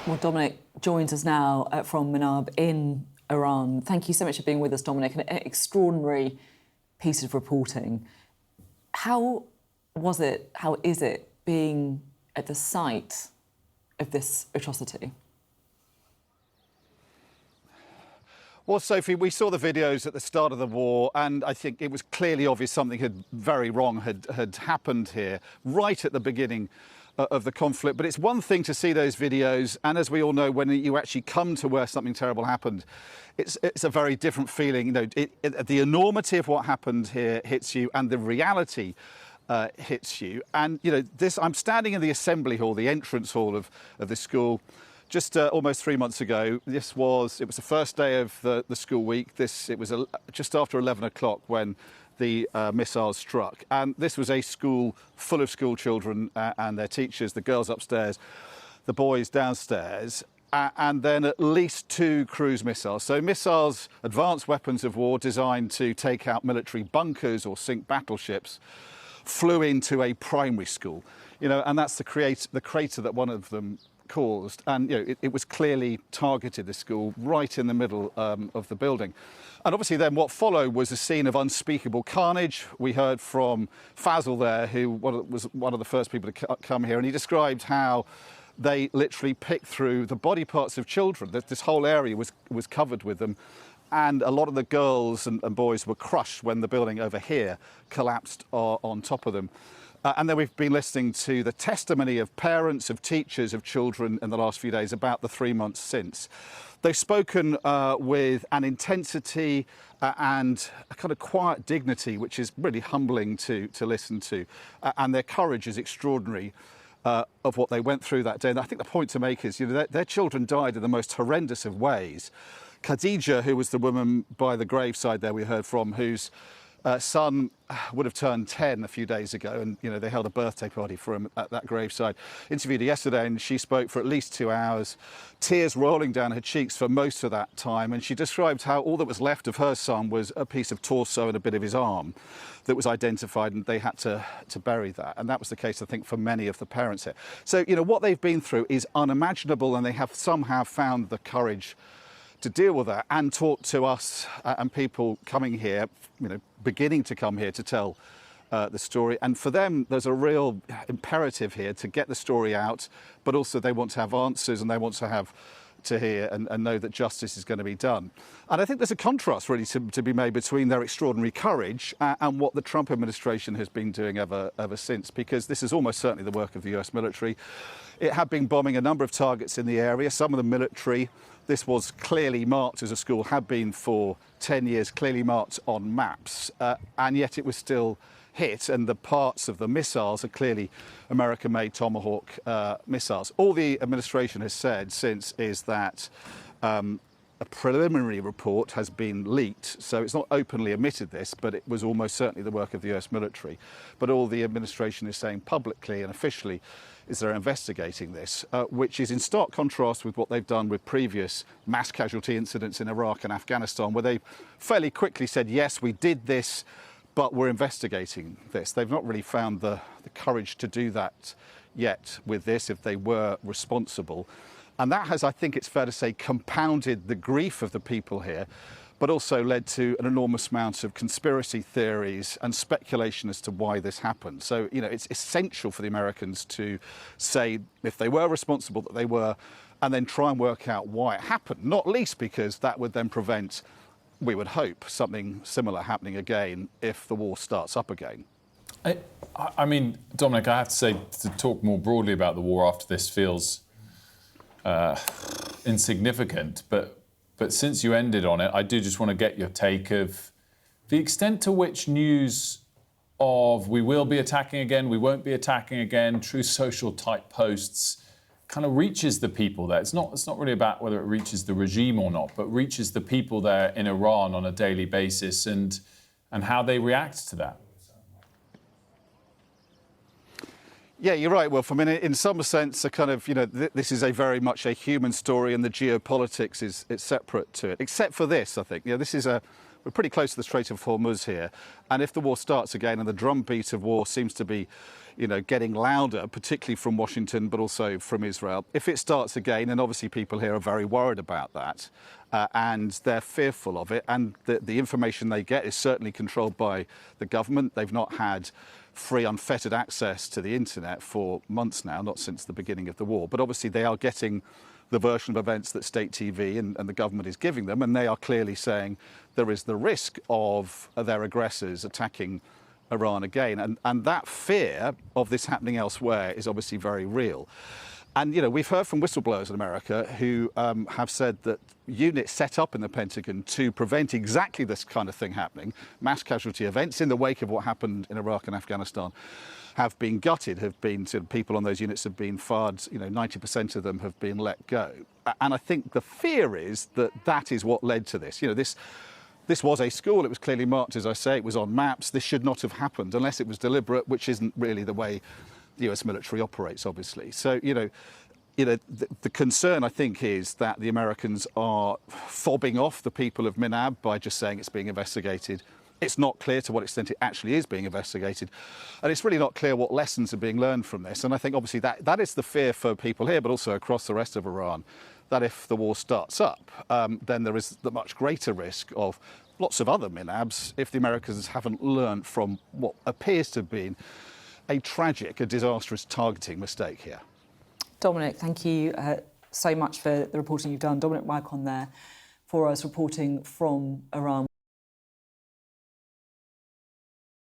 Well, Dominic joins us now from Minab in Iran. Thank you so much for being with us, Dominic. An extraordinary piece of reporting. How was it, how is it being at the site of this atrocity? Well, Sophie, we saw the videos at the start of the war, and I think it was clearly obvious something very wrong had happened here right at the beginning of the conflict. But it's one thing to see those videos, and as we all know, when you actually come to where something terrible happened, it's a very different feeling. You know, the enormity of what happened here hits you, and the reality hits you. And you know, I'm standing in the assembly hall, the entrance hall of this school. Just almost 3 months ago, it was the first day of the school week. It was just after 11 o'clock when the missiles struck. And this was a school full of school children and their teachers, the girls upstairs, the boys downstairs, and then at least 2 cruise missiles. So missiles, advanced weapons of war designed to take out military bunkers or sink battleships, flew into a primary school. You know, and that's the crater that one of them caused, and you know, it was clearly targeted, the school, right in the middle of the building. And obviously then what followed was a scene of unspeakable carnage. We heard from Fazl there, who was one of the first people to come here, and he described how they literally picked through the body parts of children. This whole area was covered with them, and a lot of the girls and boys were crushed when the building over here collapsed on top of them. And then we've been listening to the testimony of parents, of teachers, of children in the last few days about the 3 months since. They've spoken with an intensity and a kind of quiet dignity, which is really humbling to listen to. And their courage is extraordinary of what they went through that day. And I think the point to make is, you know, their children died in the most horrendous of ways. Khadija, who was the woman by the graveside there we heard from, whose son would have turned 10 a few days ago, and you know, they held a birthday party for him at that graveside. Interviewed her yesterday, and she spoke for at least 2 hours, tears rolling down her cheeks for most of that time, and she described how all that was left of her son was a piece of torso and a bit of his arm that was identified, and they had to bury that. And that was the case, I think, for many of the parents here. So, you know, what they've been through is unimaginable, and they have somehow found the courage to deal with that and talk to us and people coming here, you know, beginning to come here to tell the story. And for them, there's a real imperative here to get the story out, but also they want to have answers, and they want to hear and know that justice is going to be done. And I think there's a contrast really to be made between their extraordinary courage and what the Trump administration has been doing ever since, because this is almost certainly the work of the US military. It had been bombing a number of targets in the area, some of them military. This was clearly marked as a school, had been for 10 years, clearly marked on maps, and yet it was still hit, and the parts of the missiles are clearly American-made Tomahawk missiles. All the administration has said since is that a preliminary report has been leaked, so it's not openly admitted this, but it was almost certainly the work of the US military. But all the administration is saying publicly and officially is they're investigating this, which is in stark contrast with what they've done with previous mass casualty incidents in Iraq and Afghanistan, where they fairly quickly said, yes, we did this, but we're investigating this. They've not really found the courage to do that yet with this, if they were responsible. And that has, I think it's fair to say, compounded the grief of the people here, but also led to an enormous amount of conspiracy theories and speculation as to why this happened. So, you know, it's essential for the Americans to say, if they were responsible, that they were, and then try and work out why it happened, not least because that would then prevent, we would hope, something similar happening again if the war starts up again. I mean, Dominic, I have to say, to talk more broadly about the war after this feels insignificant, but since you ended on it, I do just want to get your take of the extent to which news of we will be attacking again, we won't be attacking again, true social type posts kind of reaches the people there. It's not really about whether it reaches the regime or not, but reaches the people there in Iran on a daily basis and how they react to that. Yeah, you're right, Wilf. I mean, in some sense, a kind of, you know, this is a very much a human story, and the geopolitics is separate to it. Except for this, I think. You know, this is we're pretty close to the Strait of Hormuz here, and if the war starts again and the drumbeat of war seems to be getting louder, particularly from Washington, but also from Israel. If it starts again, and obviously people here are very worried about that, and they're fearful of it, and the information they get is certainly controlled by the government. They've not had free, unfettered access to the internet for months now, not since the beginning of the war. But obviously they are getting the version of events that state TV and the government is giving them, and they are clearly saying there is the risk of their aggressors attacking Iran again. And that fear of this happening elsewhere is obviously very real. And, we've heard from whistleblowers in America who have said that units set up in the Pentagon to prevent exactly this kind of thing happening, mass casualty events in the wake of what happened in Iraq and Afghanistan, have been gutted, people on those units have been fired, 90% of them have been let go. And I think the fear is that that is what led to this. This was a school, it was clearly marked, as I say, it was on maps. This should not have happened unless it was deliberate, which isn't really the way the US military operates, obviously. So, the concern, I think, is that the Americans are fobbing off the people of Minab by just saying it's being investigated. It's not clear to what extent it actually is being investigated. And it's really not clear what lessons are being learned from this. And I think, obviously, that is the fear for people here, but also across the rest of Iran, that if the war starts up, then there is the much greater risk of lots of other Minabs if the Americans haven't learned from what appears to have been a tragic, a disastrous targeting mistake here. Dominic, thank you so much for the reporting you've done. Dominic Waghorn there for us reporting from Iran.